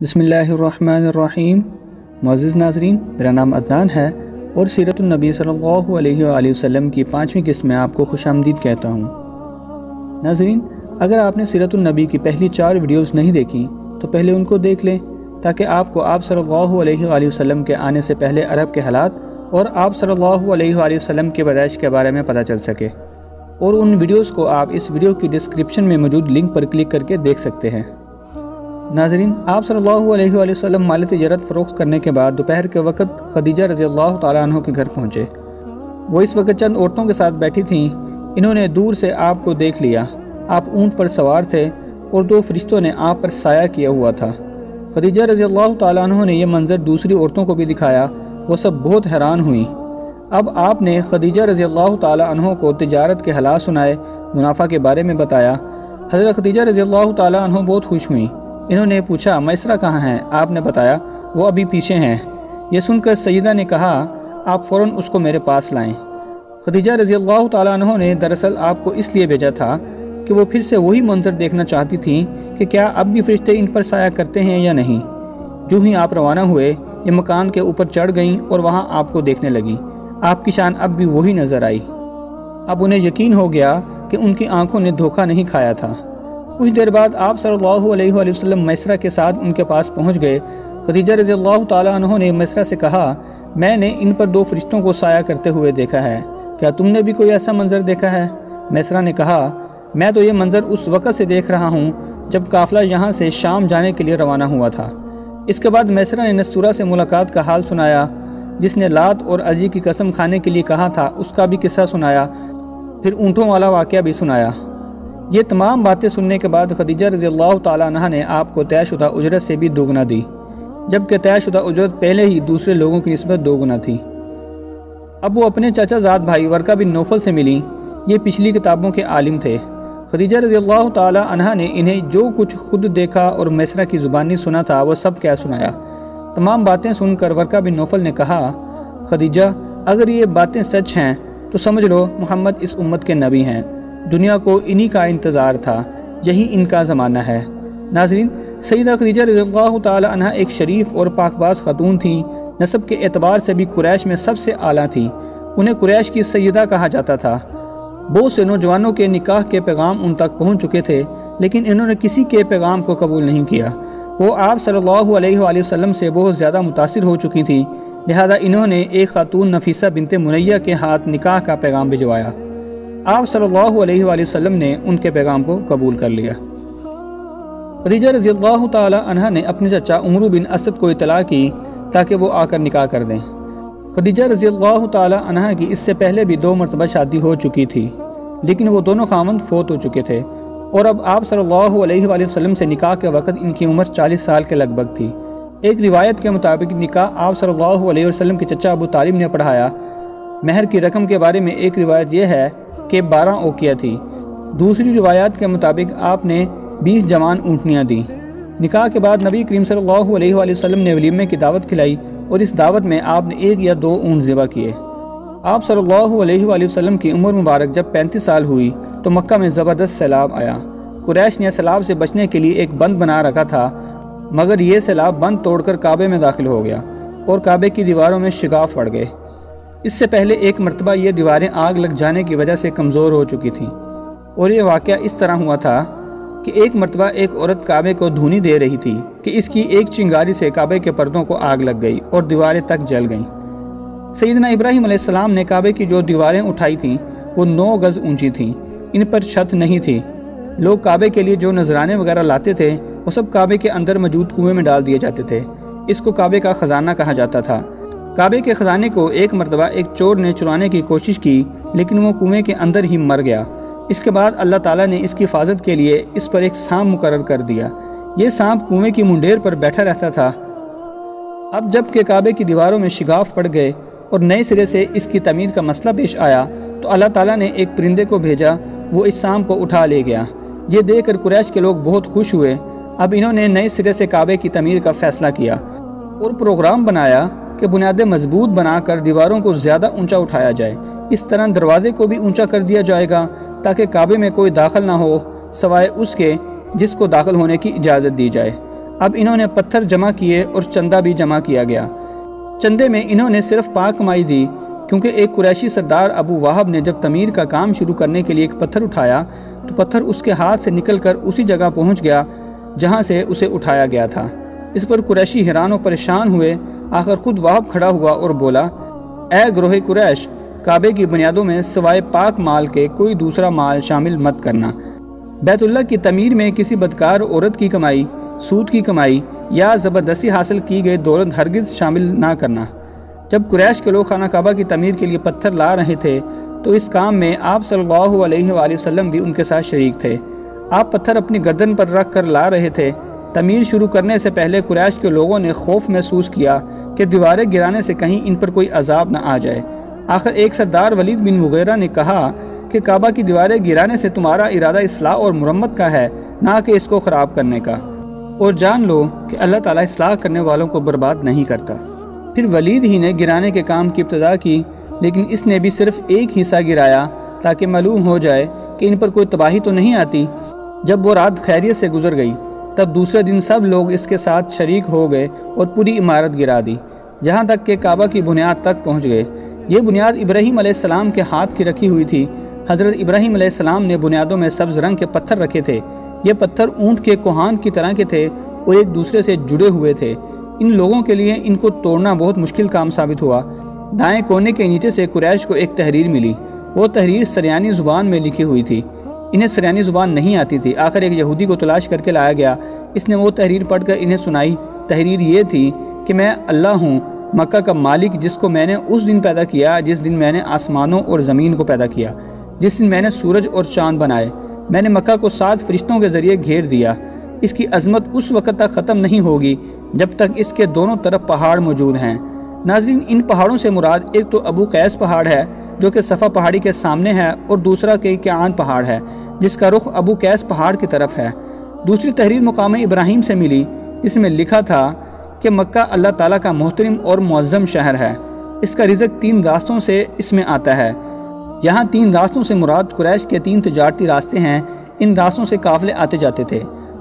بسم اللہ الرحمن الرحیم۔ معزز ناظرین، میرا نام عدنان ہے اور سیرت النبی صلی اللہ علیہ وآلہ وسلم کی 5ویں قسط میں آپ کو خوش آمدید کہتا ہوں۔ ناظرین، اگر آپ نے سیرت النبی کی پہلی 4 ویڈیوز نہیں دیکھی تو پہلے ان کو دیکھ لیں تاکہ آپ کو آپ صلی اللہ علیہ وآلہ وسلم کے آنے سے پہلے عرب کے حالات اور آپ صلی اللہ علیہ وآلہ وسلم کی پیدائش کے بارے میں پتہ چل سکے، اور ان ویڈیوز کو آپ اس ویڈیو کی ڈسکرپشن میں موجود لنک پر کلک کر کے دیکھ سکتے ہیں۔ ناظرین، آپ صلی اللہ علیہ وآلہ وسلم مال تجارت فروخت کرنے کے بعد دوپہر کے وقت خدیجہ رضی اللہ تعالیٰ عنہ کے گھر پہنچے۔ وہ اس وقت چند عورتوں کے ساتھ بیٹھی تھیں۔ انہوں نے دور سے آپ کو دیکھ لیا۔ آپ اونٹ پر سوار تھے اور 2 فرشتوں نے آپ پر سایہ کیا ہوا تھا۔ خدیجہ رضی اللہ تعالیٰ عنہ نے یہ منظر دوسری عورتوں کو بھی دکھایا۔ وہ سب بہت حیران ہوئیں۔ اب آپ نے خدیجہ رضی اللہ تعالیٰ عنہ کو تجارت کے حالات سنائے، منافع کے بارے میں بتایا۔ حضرت خدیجہ رضی اللہ تعالیٰ عنہ بہت خوش ہوئیں۔ انہوں نے پوچھا، میسرہ کہاں ہیں؟ آپ نے بتایا وہ ابھی پیچھے ہیں۔ یہ سن کر سیدہ نے کہا، آپ فوراً اس کو میرے پاس لائیں۔ خدیجہ رضی اللہ تعالیٰ عنہ نے دراصل آپ کو اس لیے بھیجا تھا کہ وہ پھر سے وہی منظر دیکھنا چاہتی تھیں کہ کیا اب بھی فرشتے ان پر سایہ کرتے ہیں یا نہیں۔ جو ہی آپ روانہ ہوئے، یہ مکان کے اوپر چڑھ گئیں اور وہاں آپ کو دیکھنے لگیں۔ آپ کی شان اب بھی وہی نظر آئی۔ اب انہیں یقین ہو گیا کہ ان کی آنکھوں نے دھوکہ نہیں کھایا تھا۔ کچھ دیر بعد آپ صلی اللہ علیہ وآلہ وسلم میسرہ کے ساتھ ان کے پاس پہنچ گئے۔ خدیجہ رضی اللہ تعالیٰ عنہ نے میسرہ سے کہا، میں نے ان پر 2 فرشتوں کو سایہ کرتے ہوئے دیکھا ہے، کیا تم نے بھی کوئی ایسا منظر دیکھا ہے؟ میسرہ نے کہا، میں تو یہ منظر اس وقت سے دیکھ رہا ہوں جب قافلہ یہاں سے شام جانے کے لیے روانہ ہوا تھا۔ اس کے بعد میسرہ نے نسورہ سے ملاقات کا حال سنایا، جس نے لات اور عزی کی قسم کھانے کے لیے کہا تھا، اس کا بھی قصہ سنایا، پھر اونٹوں والا واقعہ بھی سنایا۔ یہ تمام باتیں سننے کے بعد خدیجہ رضی اللہ تعالیٰ عنہ نے آپ کو طے شدہ اجرت سے بھی 2 گنا دی، جبکہ طے شدہ اجرت پہلے ہی دوسرے لوگوں کی نسبت 2 گنا تھی۔ اب وہ اپنے چچا زاد بھائی ورقہ بن نوفل سے ملیں۔ یہ پچھلی کتابوں کے عالم تھے۔ خدیجہ رضی اللہ تعالیٰ عنہ نے انہیں جو کچھ خود دیکھا اور میسرہ کی زبانی سنا تھا وہ سب کیا سنایا۔ تمام باتیں سن کر ورقہ بن نوفل نے کہا، خدیجہ، اگر یہ باتیں سچ ہیں تو سمجھ لو محمد اس امت کے نبی ہیں۔ دنیا کو انہی کا انتظار تھا، یہی ان کا زمانہ ہے۔ ناظرین، سیدہ خدیجہ رضی اللہ تعالیٰ عنہ ایک شریف اور پاک باز خاتون تھیں۔ نسب کے اعتبار سے بھی قریش میں سب سے اعلیٰ تھیں۔ انہیں قریش کی سیدہ کہا جاتا تھا۔ بہت سے نوجوانوں کے نکاح کے پیغام ان تک پہنچ چکے تھے، لیکن انہوں نے کسی کے پیغام کو قبول نہیں کیا۔ وہ آپ صلی اللہ علیہ وآلہ وسلم سے بہت زیادہ متاثر ہو چکی تھیں، لہذا انہوں نے ایک خاتون نفیسہ بنت منیہ کے ہاتھ نکاح کا پیغام بھجوایا۔ آپ صلی اللہ علیہ وآلہ وسلم نے ان کے پیغام کو قبول کر لیا۔ خدیجہ رضی اللہ تعالی عنہ نے اپنے چچا عمرو بن اسد کو اطلاع کی تاکہ وہ آ کر نکاح کر دیں۔ خدیجہ رضی اللہ تعالی عنہ کی اس سے پہلے بھی 2 مرتبہ شادی ہو چکی تھی، لیکن وہ دونوں خاوند فوت ہو چکے تھے، اور اب آپ صلی اللہ علیہ وآلہ وسلم سے نکاح کے وقت ان کی عمر 40 سال کے لگ بھگ تھی۔ ایک روایت کے مطابق نکاح آپ صلی اللہ علیہ وسلم کے چچا ابو طالب نے پڑھایا۔ مہر کی رقم کے بارے میں ایک روایت یہ ہے کہ 12 اوقیہ تھی۔ دوسری روایات کے مطابق آپ نے 20 جوان اونٹنیاں دیں۔ نکاح کے بعد نبی کریم صلی اللہ علیہ وآلہ وسلم نے ولیمے کی دعوت کھلائی، اور اس دعوت میں آپ نے 1 یا 2 اونٹ ذبح کیے۔ آپ صلی اللہ علیہ وآلہ وسلم کی عمر مبارک جب 35 سال ہوئی تو مکہ میں زبردست سیلاب آیا۔ قریش نے سیلاب سے بچنے کے لیے ایک بند بنا رکھا تھا، مگر یہ سیلاب بند توڑ کر کعبے میں داخل ہو گیا اور کعبے کی دیواروں میں شگاف پڑ گئے۔ اس سے پہلے ایک مرتبہ یہ دیواریں آگ لگ جانے کی وجہ سے کمزور ہو چکی تھیں، اور یہ واقعہ اس طرح ہوا تھا کہ ایک مرتبہ ایک عورت کعبے کو دھونی دے رہی تھی کہ اس کی ایک چنگاری سے کعبے کے پردوں کو آگ لگ گئی اور دیواریں تک جل گئیں۔ سیدنا ابراہیم علیہ السلام نے کعبے کی جو دیواریں اٹھائی تھیں وہ 9 گز اونچی تھیں۔ ان پر چھت نہیں تھی۔ لوگ کعبے کے لیے جو نذرانے وغیرہ لاتے تھے وہ سب کعبے کے اندر موجود کنویں میں ڈال دیے جاتے تھے۔ اس کو کعبے کا خزانہ کہا جاتا تھا۔ کعبے کے خزانے کو ایک مرتبہ ایک چور نے چرانے کی کوشش کی، لیکن وہ کنویں کے اندر ہی مر گیا۔ اس کے بعد اللہ تعالیٰ نے اس کی حفاظت کے لیے اس پر ایک سانپ مقرر کر دیا۔ یہ سانپ کنویں کی منڈیر پر بیٹھا رہتا تھا۔ اب جب کہ کعبے کی دیواروں میں شگاف پڑ گئے اور نئے سرے سے اس کی تعمیر کا مسئلہ پیش آیا تو اللہ تعالیٰ نے ایک پرندے کو بھیجا، وہ اس سانپ کو اٹھا لے گیا۔ یہ دیکھ کر قریش کے لوگ بہت خوش ہوئے۔ اب انہوں نے نئے سرے سے کعبے کی تعمیر کا فیصلہ کیا اور پروگرام بنایا کہ بنیادیں مضبوط بنا کر دیواروں کو زیادہ اونچا اٹھایا جائے۔ اس طرح دروازے کو بھی اونچا کر دیا جائے گا تاکہ کعبے میں کوئی داخل نہ ہو سوائے اس کے جس کو داخل ہونے کی اجازت دی جائے۔ اب انہوں نے پتھر جمع کیے اور چندہ بھی جمع کیا گیا۔ چندے میں انہوں نے صرف پاک کمائی دی، کیونکہ ایک قریشی سردار ابو وہب نے جب تعمیر کا کام شروع کرنے کے لیے ایک پتھر اٹھایا تو پتھر اس کے ہاتھ سے نکل کر اسی جگہ پہنچ گیا جہاں سے اسے اٹھایا گیا تھا۔ اس پر قریشی حیران و پریشان ہوئے۔ آخر خود وہب کھڑا ہوا اور بولا، اے گروہ قریش، کعبے کی بنیادوں میں سوائے پاک مال کے کوئی دوسرا مال شامل مت کرنا۔ بیت اللہ کی تعمیر میں کسی بدکار عورت کی کمائی، سود کی کمائی یا زبردستی حاصل کی گئی دولت ہرگز شامل نہ کرنا۔ جب قریش کے لوگ خانہ کعبہ کی تعمیر کے لیے پتھر لا رہے تھے تو اس کام میں آپ صلی اللہ علیہ وآلہ وسلم بھی ان کے ساتھ شریک تھے۔ آپ پتھر اپنی گردن پر رکھ کر لا رہے تھے۔ تعمیر شروع کرنے سے پہلے قریش کے لوگوں نے خوف محسوس کیا کہ دیواریں گرانے سے کہیں ان پر کوئی عذاب نہ آ جائے۔ آخر ایک سردار ولید بن مغیرہ نے کہا کہ کعبہ کی دیواریں گرانے سے تمہارا ارادہ اصلاح اور مرمت کا ہے، نہ کہ اس کو خراب کرنے کا، اور جان لو کہ اللہ تعالیٰ اصلاح کرنے والوں کو برباد نہیں کرتا۔ پھر ولید ہی نے گرانے کے کام کی ابتدا کی، لیکن اس نے بھی صرف ایک حصہ گرایا تاکہ معلوم ہو جائے کہ ان پر کوئی تباہی تو نہیں آتی۔ جب وہ رات خیریت سے گزر گئی تب دوسرے دن سب لوگ اس کے ساتھ شریک ہو گئے اور پوری عمارت گرا دی، جہاں تک کہ کعبہ کی بنیاد تک پہنچ گئے۔ یہ بنیاد ابراہیم علیہ السلام کے ہاتھ کی رکھی ہوئی تھی۔ حضرت ابراہیم علیہ السلام نے بنیادوں میں سبز رنگ کے پتھر رکھے تھے۔ یہ پتھر اونٹ کے کوہان کی طرح کے تھے اور ایک دوسرے سے جڑے ہوئے تھے۔ ان لوگوں کے لیے ان کو توڑنا بہت مشکل کام ثابت ہوا۔ دائیں کونے کے نیچے سے قریش کو ایک تحریر ملی۔ وہ تحریر سریانی زبان میں لکھی ہوئی تھی۔ انہیں سریانی زبان نہیں آتی تھی۔ آخر ایک یہودی کو تلاش کر کے لایا گیا۔ اس نے وہ تحریر پڑھ کر انہیں سنائی۔ تحریر یہ تھی کہ میں اللہ ہوں، مکہ کا مالک، جس کو میں نے اس دن پیدا کیا جس دن میں نے آسمانوں اور زمین کو پیدا کیا، جس دن میں نے سورج اور چاند بنائے۔ میں نے مکہ کو 7 فرشتوں کے ذریعے گھیر دیا۔ اس کی عظمت اس وقت تک ختم نہیں ہوگی جب تک اس کے دونوں طرف پہاڑ موجود ہیں۔ ناظرین، ان پہاڑوں سے مراد ایک تو ابو قیس پہاڑ ہے جو کہ صفا پہاڑی کے سامنے ہے، اور دوسرا کیعان پہاڑ ہے جس کا رخ ابو قیس پہاڑ کی طرف ہے۔ دوسری تحریر مقام ابراہیم سے ملی، جس میں لکھا تھا کہ مکہ اللہ تعالیٰ کا محترم اور معظم شہر ہے۔ اس کا رزق 3 راستوں سے اس میں آتا ہے۔ یہاں 3 راستوں سے مراد قریش کے 3 تجارتی راستے ہیں۔ ان راستوں سے قافلے آتے جاتے تھے۔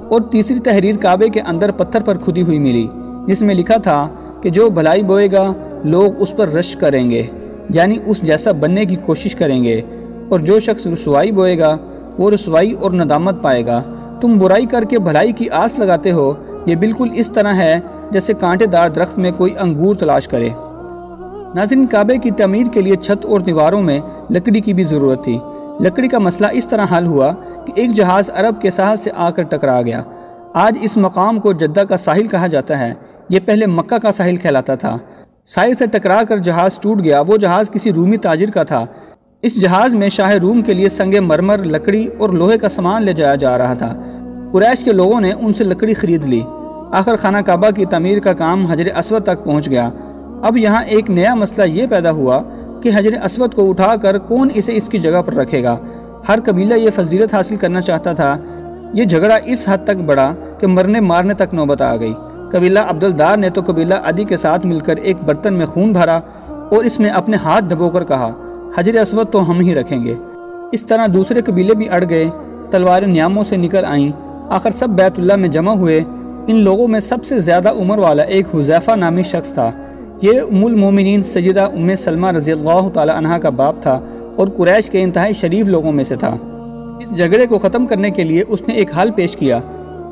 اور تیسری تحریر کعبے کے اندر پتھر پر کھدی ہوئی ملی، جس میں لکھا تھا کہ جو بھلائی بوئے گا لوگ اس پر رشک کریں گے، یعنی اس جیسا بننے کی کوشش کریں گے، اور جو شخص رسوائی بوئے گا وہ رسوائی اور ندامت پائے گا۔ تم برائی کر کے بھلائی کی آس لگاتے ہو، یہ بالکل اس طرح ہے جیسے کانٹے دار درخت میں کوئی انگور تلاش کرے۔ ناظرین، کعبے کی تعمیر کے لیے چھت اور دیواروں میں لکڑی کی بھی ضرورت تھی۔ لکڑی کا مسئلہ اس طرح حل ہوا کہ ایک جہاز عرب کے ساحل سے آ کر ٹکرا گیا۔ آج اس مقام کو جدہ کا ساحل کہا جاتا ہے۔ یہ پہلے مکہ کا ساحل کہلاتا تھا۔ ساحل سے ٹکرا کر جہاز ٹوٹ گیا۔ وہ جہاز کسی رومی تاجر کا تھا۔ اس جہاز میں شاہ روم کے لیے سنگ مرمر، لکڑی اور لوہے کا سامان لے جایا جا رہا تھا۔ قریش کے لوگوں نے ان سے لکڑی خرید لی۔ آخر خانہ کعبہ کی تعمیر کا کام حجر اسود تک پہنچ گیا۔ اب یہاں ایک نیا مسئلہ یہ پیدا ہوا کہ حجر اسود کو اٹھا کر کون اسے اس کی جگہ پر رکھے گا۔ ہر قبیلہ یہ فضیلت حاصل کرنا چاہتا تھا۔ یہ جھگڑا اس حد تک بڑھا کہ مرنے مارنے تک نوبت آ گئی۔ قبیلہ عبدالدار نے تو قبیلہ عدی کے ساتھ مل کر ایک برتن میں خون بھرا اور اس میں اپنے ہاتھ ڈبو کر کہا، حجر اسود تو ہم ہی رکھیں گے۔ اس طرح دوسرے قبیلے بھی اڑ گئے۔ تلواریں نیاموں سے نکل آئیں۔ آخر سب بیت اللہ میں جمع ہوئے۔ ان لوگوں میں سب سے زیادہ عمر والا ایک حذیفہ نامی شخص تھا۔ یہ ام المومنین سیدہ ام سلمہ رضی اللہ تعالی عنہا کا باپ تھا اور قریش کے انتہائی شریف لوگوں میں سے تھا۔ اس جھگڑے کو ختم کرنے کے لیے اس نے ایک حل پیش کیا۔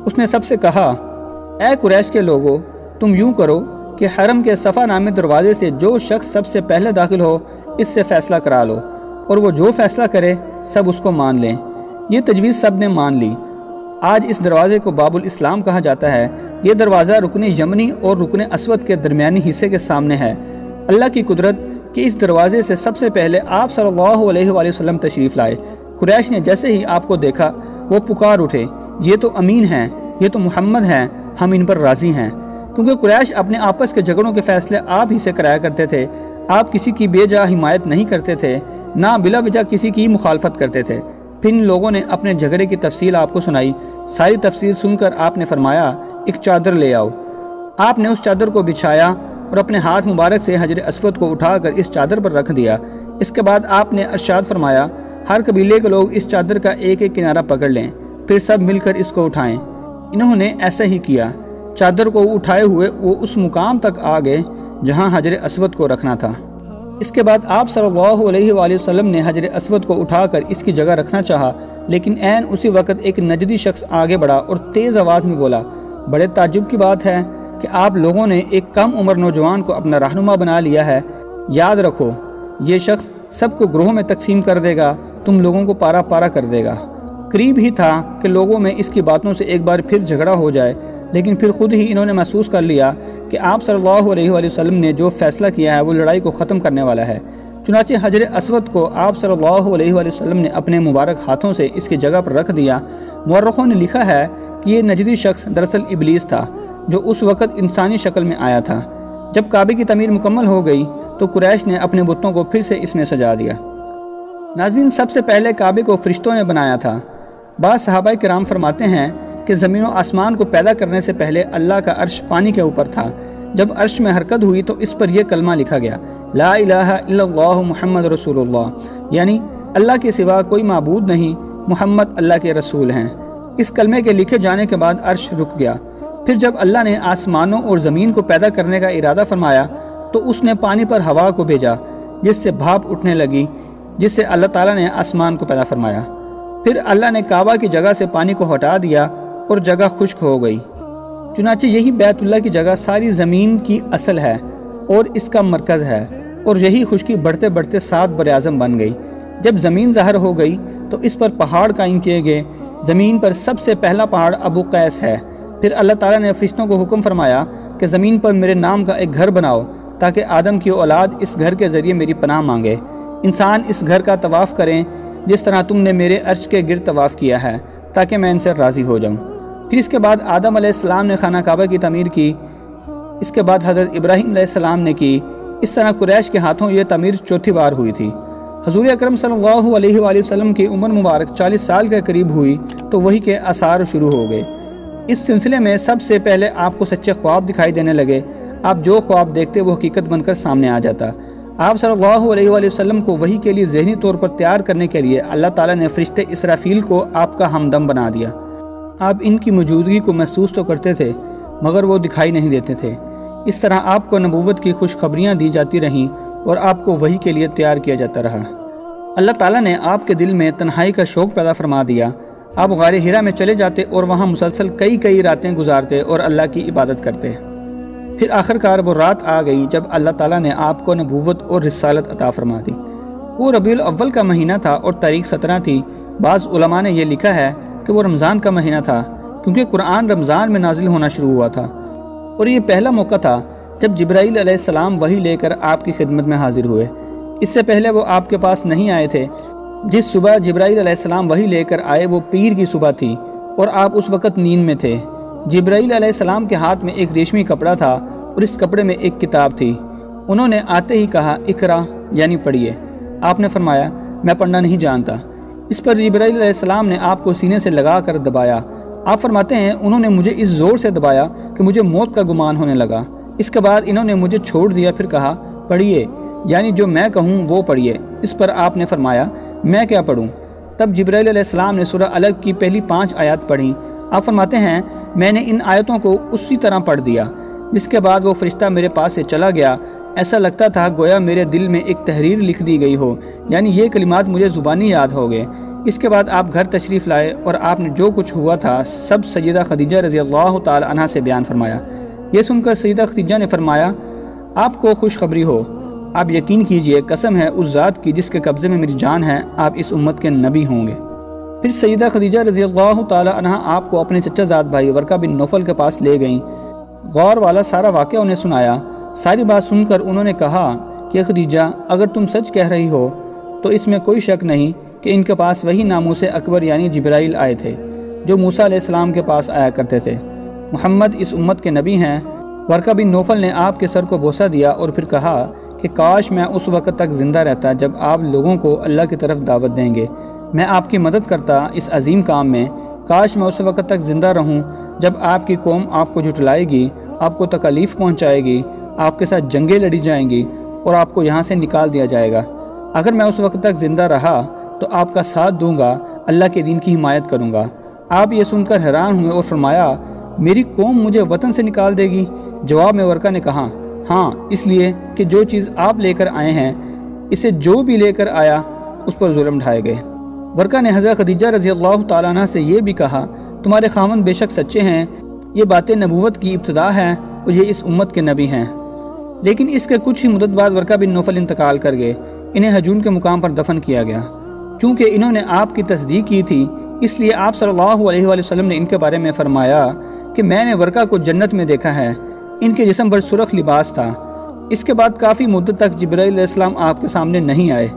اس نے سب سے کہا، اے قریش کے لوگوں، تم یوں کرو کہ حرم کے صفا نامی دروازے سے جو شخص سب سے پہلے داخل ہو اس سے فیصلہ کرا لو، اور وہ جو فیصلہ کرے سب اس کو مان لیں۔ یہ تجویز سب نے مان لی۔ آج اس دروازے کو باب الاسلام کہا جاتا ہے۔ یہ دروازہ رکن یمنی اور رکن اسود کے درمیانی حصے کے سامنے ہے۔ اللہ کی قدرت کہ اس دروازے سے سب سے پہلے آپ صلی اللہ علیہ وآلہ وسلم تشریف لائے۔ قریش نے جیسے ہی آپ کو دیکھا وہ پکار اٹھے، یہ تو امین ہیں، یہ تو محمد ہیں، ہم ان پر راضی ہیں۔ کیونکہ قریش اپنے آپس کے جھگڑوں کے فیصلے آپ ہی سے کرایا کرتے تھے۔ آپ کسی کی بے جا حمایت نہیں کرتے تھے، نہ بلا وجہ کسی کی مخالفت کرتے تھے۔ پھر ان لوگوں نے اپنے جھگڑے کی تفصیل آپ کو سنائی۔ ساری تفصیل سن کر آپ نے فرمایا، ایک چادر لے آؤ۔ آپ نے اس چادر کو بچھایا اور اپنے ہاتھ مبارک سے حجر اسود کو اٹھا کر اس چادر پر رکھ دیا۔ اس کے بعد آپ نے ارشاد فرمایا، ہر قبیلے کے لوگ اس چادر کا ایک ایک کنارہ پکڑ لیں، پھر سب مل کر اس کو اٹھائیں۔ انہوں نے ایسا ہی کیا۔ چادر کو اٹھائے ہوئے وہ اس مقام تک آ گئے جہاں حجر اسود کو رکھنا تھا۔ اس کے بعد آپ صلی اللہ علیہ وآلہ وسلم نے حجر اسود کو اٹھا کر اس کی جگہ رکھنا چاہا، لیکن عین اسی وقت ایک نجدی شخص آگے بڑھا اور تیز آواز میں بولا، بڑے تعجب کی بات ہے کہ آپ لوگوں نے ایک کم عمر نوجوان کو اپنا رہنما بنا لیا ہے۔ یاد رکھو، یہ شخص سب کو گروہوں میں تقسیم کر دے گا، تم لوگوں کو پارا پارا کر دے گا۔ قریب ہی تھا کہ لوگوں میں اس کی باتوں سے ایک بار پھر جھگڑا ہو جائے، لیکن پھر خود ہی انہوں نے محسوس کر لیا کہ آپ صلی اللہ علیہ وآلہ وسلم نے جو فیصلہ کیا ہے وہ لڑائی کو ختم کرنے والا ہے۔ چنانچہ حجر اسود کو آپ صلی اللہ علیہ وآلہ وسلم نے اپنے مبارک ہاتھوں سے اس کی جگہ پر رکھ دیا۔ مورخوں نے لکھا ہے کہ یہ نجدی شخص دراصل ابلیس تھا جو اس وقت انسانی شکل میں آیا تھا۔ جب کعبے کی تعمیر مکمل ہو گئی تو قریش نے اپنے بتوں کو پھر سے اس میں سجا دیا۔ ناظرین، سب سے پہلے کعبے کو فرشتوں نے بنایا تھا۔ بعض صحابہ کرام فرماتے ہیں کہ زمین و آسمان کو پیدا کرنے سے پہلے اللہ کا عرش پانی کے اوپر تھا۔ جب عرش میں حرکت ہوئی تو اس پر یہ کلمہ لکھا گیا، لا الہ الا اللہ محمد رسول اللہ، یعنی اللہ کے سوا کوئی معبود نہیں، محمد اللہ کے رسول ہیں۔ اس کلمے کے لکھے جانے کے بعد عرش رک گیا۔ پھر جب اللہ نے آسمانوں اور زمین کو پیدا کرنے کا ارادہ فرمایا تو اس نے پانی پر ہوا کو بھیجا جس سے بھاپ اٹھنے لگی، جس سے اللہ تعالیٰ نے آسمان کو پیدا فرمایا۔ پھر اللہ نے کعبہ کی جگہ سے پانی کو ہٹا دیا اور جگہ خشک ہو گئی۔ چنانچہ یہی بیت اللہ کی جگہ ساری زمین کی اصل ہے اور اس کا مرکز ہے، اور یہی خشکی بڑھتے بڑھتے 7 براعظم بن گئی۔ جب زمین ظاہر ہو گئی تو اس پر پہاڑ قائم کیے گئے۔ زمین پر سب سے پہلا پہاڑ ابو قیس ہے۔ پھر اللہ تعالیٰ نے فرشتوں کو حکم فرمایا کہ زمین پر میرے نام کا ایک گھر بناؤ تاکہ آدم کی اولاد اس گھر کے ذریعے میری پناہ مانگے۔ انسان اس گھر کا طواف کریں جس طرح تم نے میرے عرش کے گرد طواف کیا ہے تاکہ میں ان سے راضی ہو جاؤں۔ پھر اس کے بعد آدم علیہ السلام نے خانہ کعبہ کی تعمیر کی۔ اس کے بعد حضرت ابراہیم علیہ السلام نے کی۔ اس طرح قریش کے ہاتھوں یہ تعمیر چوتھی بار ہوئی تھی۔ حضور اکرم صلی اللہ علیہ وآلہ وسلم کی عمر مبارک 40 سال کے قریب ہوئی تو وحی کے آثار شروع ہو گئے۔ اس سلسلے میں سب سے پہلے آپ کو سچے خواب دکھائی دینے لگے۔ آپ جو خواب دیکھتے وہ حقیقت بن کر سامنے آ جاتا۔ آپ صلی اللہ علیہ وآلہ وسلم کو وحی کے لیے ذہنی طور پر تیار کرنے کے لیے اللہ تعالیٰ نے فرشتے اسرافیل کو آپ کا ہمدم بنا دیا۔ آپ ان کی موجودگی کو محسوس تو کرتے تھے مگر وہ دکھائی نہیں دیتے تھے۔ اس طرح آپ کو نبوت کی خوشخبریاں دی جاتی رہیں اور آپ کو وحی کے لیے تیار کیا جاتا رہا۔ اللہ تعالیٰ نے آپ کے دل میں تنہائی کا شوق پیدا فرما دیا۔ آپ غار ہرا میں چلے جاتے اور وہاں مسلسل کئی راتیں گزارتے اور اللہ کی عبادت کرتے۔ پھر آخرکار وہ رات آ گئی جب اللہ تعالیٰ نے آپ کو نبوت اور رسالت عطا فرما دی۔ وہ ربیع الاول کا مہینہ تھا اور تاریخ 17 تھی۔ بعض علماء نے یہ لکھا ہے کہ وہ رمضان کا مہینہ تھا کیونکہ قرآن رمضان میں نازل ہونا شروع ہوا تھا، اور یہ پہلا موقع تھا جب جبرائیل علیہ السلام وحی لے کر آپ کی خدمت میں حاضر ہوئے۔ اس سے پہلے وہ آپ کے پاس نہیں آئے تھے۔ جس صبح جبرائیل علیہ السلام وحی لے کر آئے وہ پیر کی صبح تھی اور آپ اس وقت نیند میں تھے۔ جبرائیل علیہ السلام کے ہاتھ میں ایک ریشمی کپڑا تھا اور اس کپڑے میں ایک کتاب تھی۔ انہوں نے آتے ہی کہا، اقرا، یعنی پڑھیے۔ آپ نے فرمایا، میں پڑھنا نہیں جانتا۔ اس پر جبرائیل علیہ السلام نے آپ کو سینے سے لگا کر دبایا۔ آپ فرماتے ہیں انہوں نے مجھے اس زور سے دبایا کہ مجھے موت کا گمان ہونے لگا۔ اس کے بعد انہوں نے مجھے چھوڑ دیا، پھر کہا، پڑھیے، یعنی جو میں کہوں وہ پڑھیے۔ اس پر آپ نے فرمایا، میں کیا پڑھوں؟ تب جبرائیل علیہ السلام نے سورہ الگ کی پہلی 5 آیات پڑھیں۔ آپ فرماتے ہیں میں نے ان آیتوں کو اسی طرح پڑھ دیا۔ جس کے بعد وہ فرشتہ میرے پاس سے چلا گیا۔ ایسا لگتا تھا گویا میرے دل میں ایک تحریر لکھ دی گئی ہو، یعنی یہ کلمات مجھے زبانی یاد ہو گئے۔ اس کے بعد آپ گھر تشریف لائے اور آپ نے جو کچھ ہوا تھا سب سیدہ خدیجہ رضی اللہ تعالی عنہ سے بیان فرمایا۔ یہ سن کر سیدہ خدیجہ نے فرمایا، آپ کو خوشخبری ہو، آپ یقین کیجئے، قسم ہے اس ذات کی جس کے قبضے میں میری جان ہے، آپ اس امت کے نبی ہوں گے۔ پھر سیدہ خدیجہ رضی اللہ تعالی عنہ آپ کو اپنے چچا زاد بھائی ورقہ بن نوفل کے پاس لے گئیں۔ غور والا سارا واقعہ انہیں سنایا۔ ساری بات سن کر انہوں نے کہا کہ خدیجہ، اگر تم سچ کہہ رہی ہو تو اس میں کوئی شک نہیں کہ ان کے پاس وہی ناموس اکبر یعنی جبرائیل آئے تھے جو موسیٰ علیہ السلام کے پاس آیا کرتے تھے۔ محمد اس امت کے نبی ہیں۔ ورقہ بن نوفل نے آپ کے سر کو بوسہ دیا اور پھر کہا کہ کاش میں اس وقت تک زندہ رہتا جب آپ لوگوں کو اللہ کی طرف دعوت دیں گے، میں آپ کی مدد کرتا اس عظیم کام میں۔ کاش میں اس وقت تک زندہ رہوں جب آپ کی قوم آپ کو جھٹلائے گی، آپ کو تکلیف پہنچائے گی، آپ کے ساتھ جنگیں لڑی جائیں گی اور آپ کو یہاں سے نکال دیا جائے گا۔ اگر میں اس وقت تک زندہ رہا تو آپ کا ساتھ دوں گا، اللہ کے دین کی حمایت کروں گا۔ آپ یہ سن کر حیران ہوئے اور فرمایا، میری قوم مجھے وطن سے نکال دے گی؟ جواب میں ورقہ نے کہا ہاں، اس لیے کہ جو چیز آپ لے کر آئے ہیں اسے جو بھی لے کر آیا اس پر ظلم ڈھائے گئے۔ ورقہ نے حضرت خدیجہ رضی اللہ تعالیٰ عنہ سے یہ بھی کہا تمہارے خاوند بے شک سچے ہیں، یہ باتیں نبوت کی ابتدا ہے اور یہ اس امت کے نبی ہیں۔ لیکن اس کے کچھ ہی مدت بعد ورقہ بن نوفل انتقال کر گئے، انہیں حجون کے مقام پر دفن کیا گیا۔ چونکہ انہوں نے آپ کی تصدیق کی تھی اس لیے آپ صلی اللہ علیہ وآلہ وسلم نے ان کے بارے میں فرمایا کہ میں نے ورقہ کو جنت میں دیکھا ہے، ان کے جسم پر سرخ لباس تھا۔ اس کے بعد کافی مدت تک جبرائیل علیہ السلام آپ کے سامنے نہیں آئے۔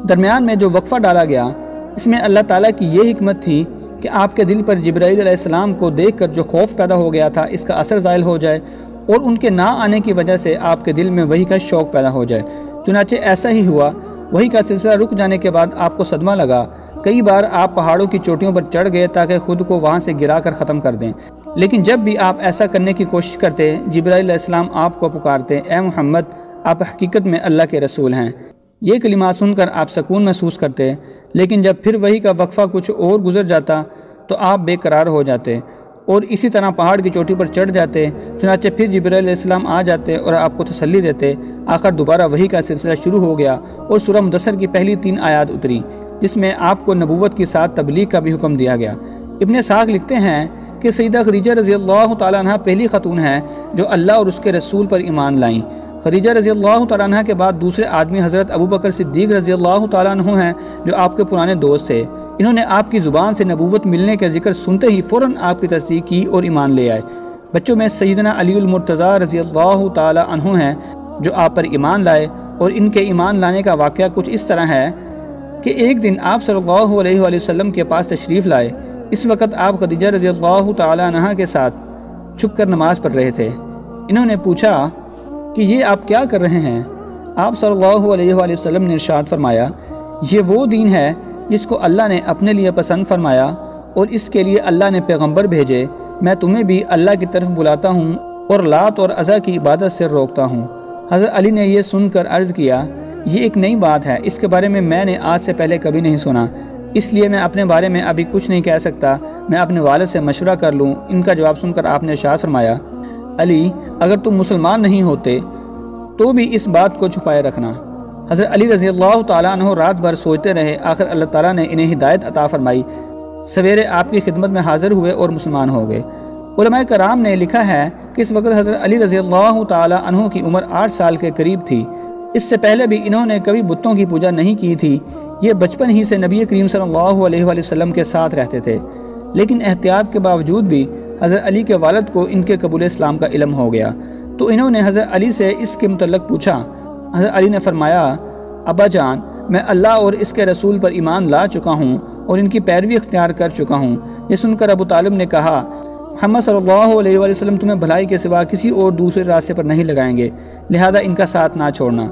درمیان میں جو وقفہ ڈالا گیا اس میں اللہ تعالیٰ کی یہ حکمت تھی کہ آپ کے دل پر جبرائیل علیہ السلام کو دیکھ کر جو خوف پیدا ہو گیا تھا اس کا اثر زائل ہو جائے اور ان کے نہ آنے کی وجہ سے آپ کے دل میں وحی کا شوق پیدا ہو جائے۔ چنانچہ ایسا ہی ہوا، وحی کا سلسلہ رک جانے کے بعد آپ کو صدمہ لگا۔ کئی بار آپ پہاڑوں کی چوٹیوں پر چڑھ گئے تاکہ خود کو وہاں سے گرا کر ختم کر دیں، لیکن جب بھی آپ ایسا کرنے کی کوشش کرتے جبرائیل علیہ السلام آپ کو پکارتے اے محمد آپ حقیقت میں اللہ کے رسول ہیں۔ یہ کلمات سن کر آپ سکون محسوس کرتے، لیکن جب پھر وحی کا وقفہ کچھ اور گزر جاتا تو آپ بے قرار ہو جاتے اور اسی طرح پہاڑ کی چوٹی پر چڑھ جاتے۔ چنانچہ پھر جبرائیل علیہ السلام آ جاتے اور آپ کو تسلی دیتے۔ آخر دوبارہ وحی کا سلسلہ شروع ہو گیا اور سورہ مدثر کی پہلی 3 آیات اتری جس میں آپ کو نبوت کے ساتھ تبلیغ کا بھی حکم دیا گیا۔ ابن اسحاق لکھتے ہیں کہ سیدہ خدیجہ رضی اللہ تعالیٰ عنہ پہلی خاتون ہیں جو اللہ اور اس کے رسول پر ایمان لائیں۔ خدیجہ رضی اللہ تعالیٰ عنہ کے بعد دوسرے آدمی حضرت ابو بکر صدیق رضی اللہ تعالیٰ عنہ ہیں جو آپ کے پرانے دوست تھے۔ انہوں نے آپ کی زبان سے نبوت ملنے کا ذکر سنتے ہی فوراً آپ کی تصدیق کی اور ایمان لے آئے۔ بچوں میں سیدنا علی المرتضیٰ رضی اللہ تعالیٰ عنہ ہیں جو آپ پر ایمان لائے، اور ان کے ایمان لانے کا واقعہ کچھ اس طرح ہے کہ ایک دن آپ صلی اللہ علیہ وآلہ وسلم کے پاس تشریف لائے۔ اس وقت آپ خدیجہ رضی اللہ تعالیٰ عنہ کے ساتھ چھپ کر نماز پڑھ رہے تھے۔ انہوں نے پوچھا کہ یہ آپ کیا کر رہے ہیں؟ آپ صلی اللہ علیہ وآلہ وسلم نے ارشاد فرمایا یہ وہ دین ہے جس کو اللہ نے اپنے لیے پسند فرمایا اور اس کے لیے اللہ نے پیغمبر بھیجے۔ میں تمہیں بھی اللہ کی طرف بلاتا ہوں اور لات اور عزا کی عبادت سے روکتا ہوں۔ حضرت علی نے یہ سن کر عرض کیا یہ ایک نئی بات ہے، اس کے بارے میں نے آج سے پہلے کبھی نہیں سنا، اس لیے میں اپنے بارے میں ابھی کچھ نہیں کہہ سکتا، میں اپنے والد سے مشورہ کر لوں۔ ان کا جواب سن کر آپ نے ارشاد فرمایا علی اگر تم مسلمان نہیں ہوتے تو بھی اس بات کو چھپائے رکھنا۔ حضرت علی رضی اللہ تعالیٰ عنہ رات بھر سوچتے رہے، آخر اللہ تعالیٰ نے انہیں ہدایت عطا فرمائی، سویرے آپ کی خدمت میں حاضر ہوئے اور مسلمان ہو گئے۔ علماء کرام نے لکھا ہے کہ اس وقت حضرت علی رضی اللہ تعالیٰ عنہ کی عمر 8 سال کے قریب تھی۔ اس سے پہلے بھی انہوں نے کبھی بتوں کی پوجا نہیں کی تھی، یہ بچپن ہی سے نبی کریم صلی اللہ علیہ وآلہ وسلم کے ساتھ رہتے تھے، لیکن احتیاط کے باوجود بھی حضرت علی کے والد کو ان کے قبول اسلام کا علم ہو گیا، تو انہوں نے حضرت علی سے اس کے متعلق پوچھا۔ حضرت علی نے فرمایا ابا جان میں اللہ اور اس کے رسول پر ایمان لا چکا ہوں اور ان کی پیروی اختیار کر چکا ہوں۔ یہ سن کر ابو طالب نے کہا محمد صلی اللہ علیہ وآلہ وسلم تمہیں بھلائی کے سوا کسی اور دوسرے راستے پر نہیں لگائیں گے، لہذا ان کا ساتھ نہ چھوڑنا۔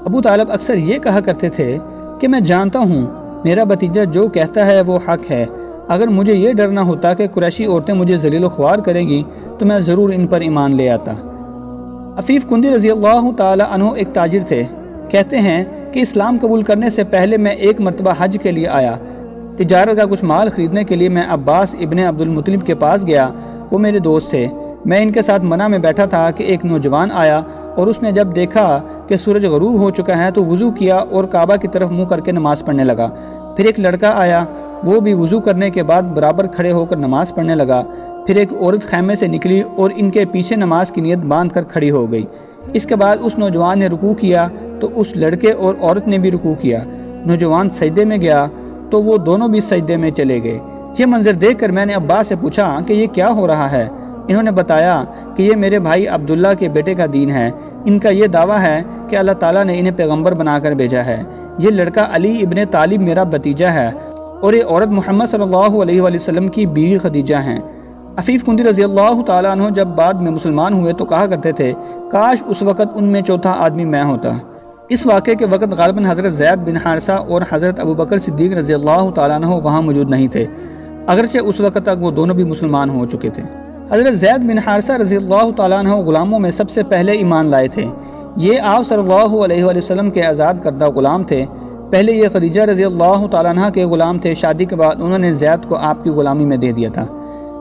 ابو طالب اکثر یہ کہا کرتے تھے کہ میں جانتا ہوں میرا بھتیجا جو کہتا ہے وہ حق ہے، اگر مجھے یہ ڈر نہ ہوتا کہ قریشی عورتیں مجھے ذلیل و خوار کریں گی تو میں ضرور ان پر ایمان لے آتا۔ عفیف کندی رضی اللہ تعالی عنہ ایک تاجر تھے، کہتے ہیں کہ اسلام قبول کرنے سے پہلے میں ایک مرتبہ حج کے لیے آیا، تجارت کا کچھ مال خریدنے کے لیے میں عباس ابن عبد المطلب کے پاس گیا، وہ میرے دوست تھے۔ میں ان کے ساتھ منع میں بیٹھا تھا کہ ایک نوجوان آیا اور اس نے جب دیکھا کہ سورج غروب ہو چکا ہے تو وضو کیا اور کعبہ کی طرف منہ کر کے نماز پڑھنے لگا۔ پھر ایک لڑکا آیا، وہ بھی وضو کرنے کے بعد برابر کھڑے ہو کر نماز پڑھنے لگا۔ پھر ایک عورت خیمے سے نکلی اور ان کے پیچھے نماز کی نیت باندھ کر کھڑی ہو گئی۔ اس کے بعد اس نوجوان نے رکوع کیا تو اس لڑکے اور عورت نے بھی رکوع کیا۔ نوجوان سجدے میں گیا تو وہ دونوں بھی سجدے میں چلے گئے۔ یہ منظر دیکھ کر میں نے عباس سے پوچھا کہ یہ کیا ہو رہا ہے؟ انہوں نے بتایا کہ یہ میرے بھائی عبداللہ کے بیٹے کا دین ہے، ان کا یہ دعویٰ ہے کہ اللہ تعالیٰ نے انہیں پیغمبر بنا کر بھیجا ہے۔ یہ لڑکا علی ابن طالب میرا بھتیجا ہے اور یہ عورت محمد صلی اللہ علیہ وآلہ وسلم کی بیوی خدیجہ ہیں۔ عفیف کندی رضی اللہ تعالیٰ عنہ جب بعد میں مسلمان ہوئے تو کہا کرتے تھے کاش اس وقت ان میں چوتھا آدمی میں ہوتا۔ اس واقعے کے وقت غالباً حضرت زید بن حارثہ اور حضرت ابو بکر صدیق رضی اللہ تعالیٰ عنہ وہاں موجود نہیں تھے، اگرچہ اس وقت تک وہ دونوں بھی مسلمان ہو چکے تھے۔ حضرت زید بن حارثہ رضی اللہ تعالیٰ عنہ غلاموں میں سب سے پہلے ایمان لائے تھے۔ یہ آپ صلی اللہ علیہ وآلہ وسلم کے آزاد کردہ غلام تھے۔ پہلے یہ خدیجہ رضی اللہ تعالیٰ عنہ کے غلام تھے، شادی کے بعد انہوں نے زید کو آپ کی غلامی میں دے دیا تھا۔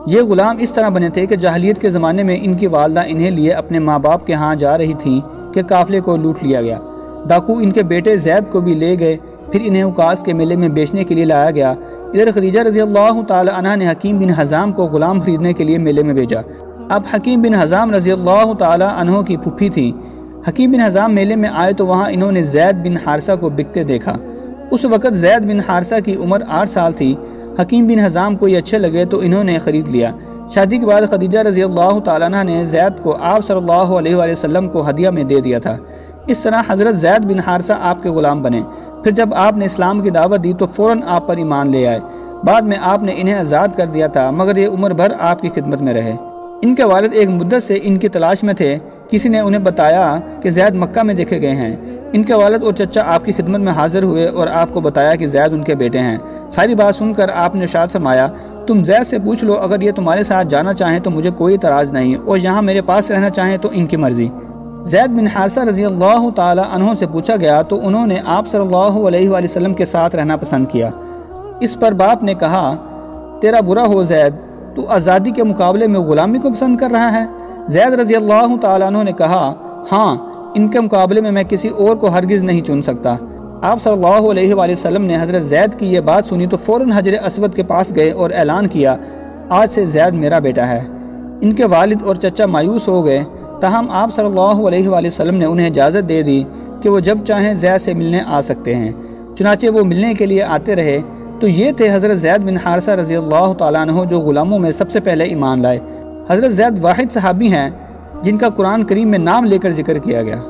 یہ غلام اس طرح بنے تھے کہ جاہلیت کے زمانے میں ان کی والدہ انہیں لیے اپنے ماں باپ کے ہاں جا رہی تھیں کہ قافلے کو لوٹ لیا گیا۔ ڈاکو ان کے بیٹے زید کو بھی لے گئے، پھر انہیں اوقاس کے میلے میں بیچنے کے لیے لایا گیا۔ ادھر خدیجہ رضی اللہ تعالی عنہ نے حکیم بن حزام کو غلام خریدنے کے لیے میلے میں بھیجا۔ اب حکیم بن حزام رضی اللہ تعالی عنہ کی پھوپھی تھی۔ حکیم بن حزام میلے میں آئے تو وہاں انہوں نے زید بن حارثہ کو بکتے دیکھا۔ اس وقت زید بن حارثہ کی عمر 8 سال تھی۔ حکیم بن حزام کو یہ اچھے لگے تو انہوں نے خرید لیا۔ شادی کے بعد خدیجہ رضی اللہ تعالیٰ عنہ نے زید کو آپ صلی اللہ علیہ وآلہ وسلم کو ہدیہ میں دے دیا تھا۔ اس طرح حضرت زید بن حارثہ آپ کے غلام بنے۔ پھر جب آپ نے اسلام کی دعوت دی تو فوراً آپ پر ایمان لے آئے۔ بعد میں آپ نے انہیں آزاد کر دیا تھا، مگر یہ عمر بھر آپ کی خدمت میں رہے۔ ان کے والد ایک مدت سے ان کی تلاش میں تھے۔ کسی نے انہیں بتایا کہ زید مکہ میں دیکھے گئے ہیں۔ ان کے والد اور چچا آپ کی خدمت میں حاضر ہوئے اور آپ کو بتایا کہ زید ان کے بیٹے ہیں۔ ساری بات سن کر آپ نے ارشاد فرمایا، تم زید سے پوچھ لو، اگر یہ تمہارے ساتھ جانا چاہیں تو مجھے کوئی اعتراض نہیں، اور یہاں میرے پاس رہنا چاہیں تو ان کی مرضی۔ زید بن حارثہ رضی اللہ تعالی عنہ سے پوچھا گیا تو انہوں نے آپ صلی اللہ علیہ وآلہ وسلم کے ساتھ رہنا پسند کیا۔ اس پر باپ نے کہا، تیرا برا ہو زید، تو آزادی کے مقابلے میں غلامی کو پسند کر رہا ہے؟ زید رضی اللہ تعالی عنہ نے کہا، ہاں، ان کے مقابلے میں میں کسی اور کو ہرگز نہیں چن سکتا۔ آپ صلی اللہ علیہ وآلہ وسلم نے حضرت زید کی یہ بات سنی تو فوراً حجر اسود کے پاس گئے اور اعلان کیا، آج سے زید میرا بیٹا ہے۔ ان کے والد اور چچا مایوس ہو گئے، تاہم آپ صلی اللہ علیہ وآلہ وسلم نے انہیں اجازت دے دی کہ وہ جب چاہیں زید سے ملنے آ سکتے ہیں۔ چنانچہ وہ ملنے کے لیے آتے رہے۔ تو یہ تھے حضرت زید بن حارثہ رضی اللہ تعالیٰ عنہ جو غلاموں میں سب سے پہلے ایمان لائے۔ حضرت زید واحد صحابی ہیں جن کا قرآن کریم میں نام لے کر ذکر کیا گیا۔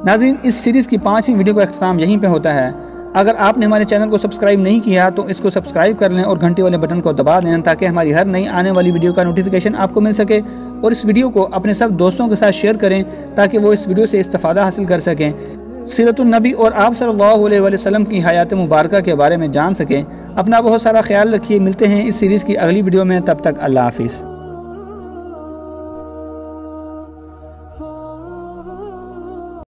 ناظرین، اس سیریز کی 5ویں ویڈیو کا اختتام یہیں پہ ہوتا ہے۔ اگر آپ نے ہمارے چینل کو سبسکرائب نہیں کیا تو اس کو سبسکرائب کر لیں اور گھنٹی والے بٹن کو دبا دیں تاکہ ہماری ہر نئی آنے والی ویڈیو کا نوٹیفیکیشن آپ کو مل سکے، اور اس ویڈیو کو اپنے سب دوستوں کے ساتھ شیئر کریں تاکہ وہ اس ویڈیو سے استفادہ حاصل کر سکیں، سیرت النبی اور آپ صلی اللہ علیہ وآلہ وسلم کی حیات مبارکہ کے بارے میں جان سکیں۔ اپنا بہت سارا خیال رکھیے، ملتے ہیں اس سیریز کی اگلی ویڈیو میں، تب تک اللہ حافظ۔